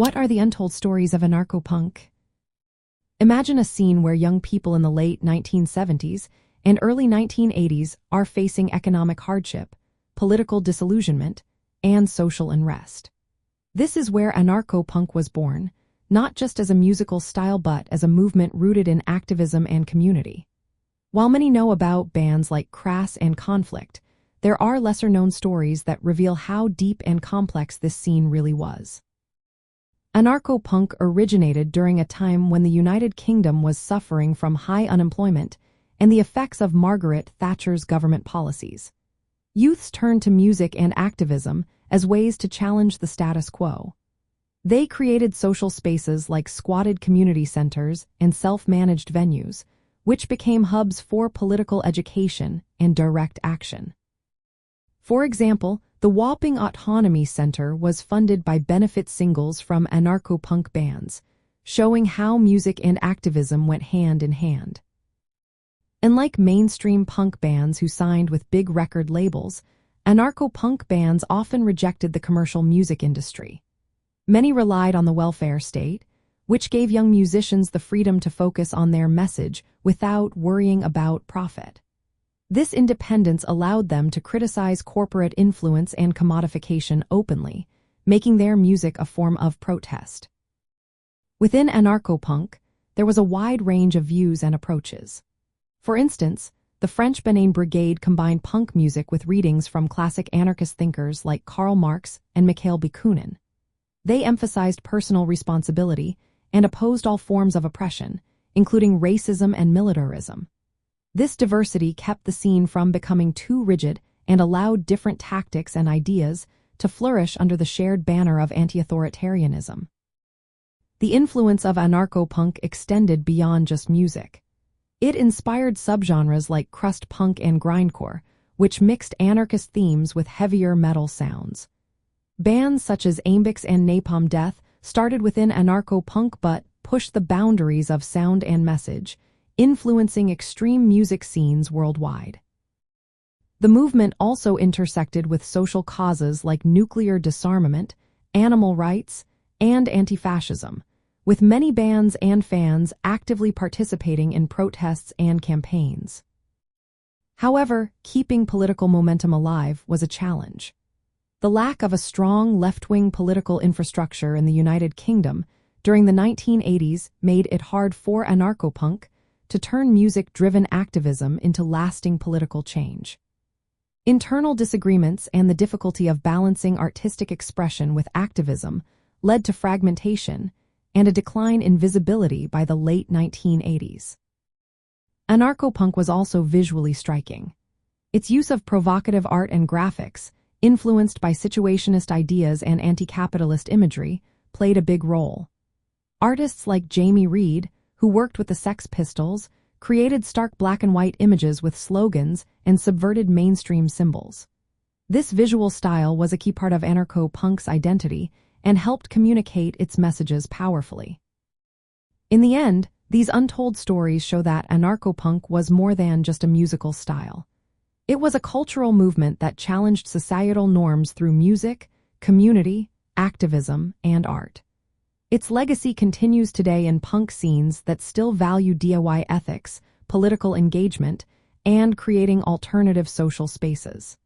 What are the untold stories of anarcho-punk? Imagine a scene where young people in the late 1970s and early 1980s are facing economic hardship, political disillusionment, and social unrest. This is where anarcho-punk was born, not just as a musical style but as a movement rooted in activism and community. While many know about bands like Crust and Conflict, there are lesser-known stories that reveal how deep and complex this scene really was. Anarcho-punk originated during a time when the United Kingdom was suffering from high unemployment and the effects of Margaret Thatcher's government policies. Youths turned to music and activism as ways to challenge the status quo. They created social spaces like squatted community centers and self-managed venues, which became hubs for political education and direct action. For example, the Wapping Autonomy Center was funded by benefit singles from anarcho-punk bands, showing how music and activism went hand in hand. Unlike mainstream punk bands who signed with big record labels, anarcho-punk bands often rejected the commercial music industry. Many relied on the welfare state, which gave young musicians the freedom to focus on their message without worrying about profit. This independence allowed them to criticize corporate influence and commodification openly, making their music a form of protest. Within anarcho-punk, there was a wide range of views and approaches. For instance, the French Benane Brigade combined punk music with readings from classic anarchist thinkers like Karl Marx and Mikhail Bakunin. They emphasized personal responsibility and opposed all forms of oppression, including racism and militarism. This diversity kept the scene from becoming too rigid and allowed different tactics and ideas to flourish under the shared banner of anti-authoritarianism. The influence of anarcho-punk extended beyond just music. It inspired subgenres like crust punk and grindcore, which mixed anarchist themes with heavier metal sounds. Bands such as amidst and Napalm Death started within anarcho-punk but pushed the boundaries of sound and message, influencing extreme music scenes worldwide. The movement also intersected with social causes like nuclear disarmament, animal rights, and anti-fascism, with many bands and fans actively participating in protests and campaigns. However, keeping political momentum alive was a challenge. The lack of a strong left-wing political infrastructure in the United Kingdom during the 1980s made it hard for anarcho-punk to turn music-driven activism into lasting political change. Internal disagreements and the difficulty of balancing artistic expression with activism led to fragmentation and a decline in visibility by the late 1980s. Anarcho-punk was also visually striking. Its use of provocative art and graphics, influenced by situationist ideas and anti-capitalist imagery, played a big role. Artists like Jamie Reed, who worked with the Sex Pistols, created stark black and white images with slogans and subverted mainstream symbols. This visual style was a key part of anarcho-punk's identity and helped communicate its messages powerfully. In the end, these untold stories show that anarcho-punk was more than just a musical style. It was a cultural movement that challenged societal norms through music, community, activism, and art. Its legacy continues today in punk scenes that still value DIY ethics, political engagement, and creating alternative social spaces.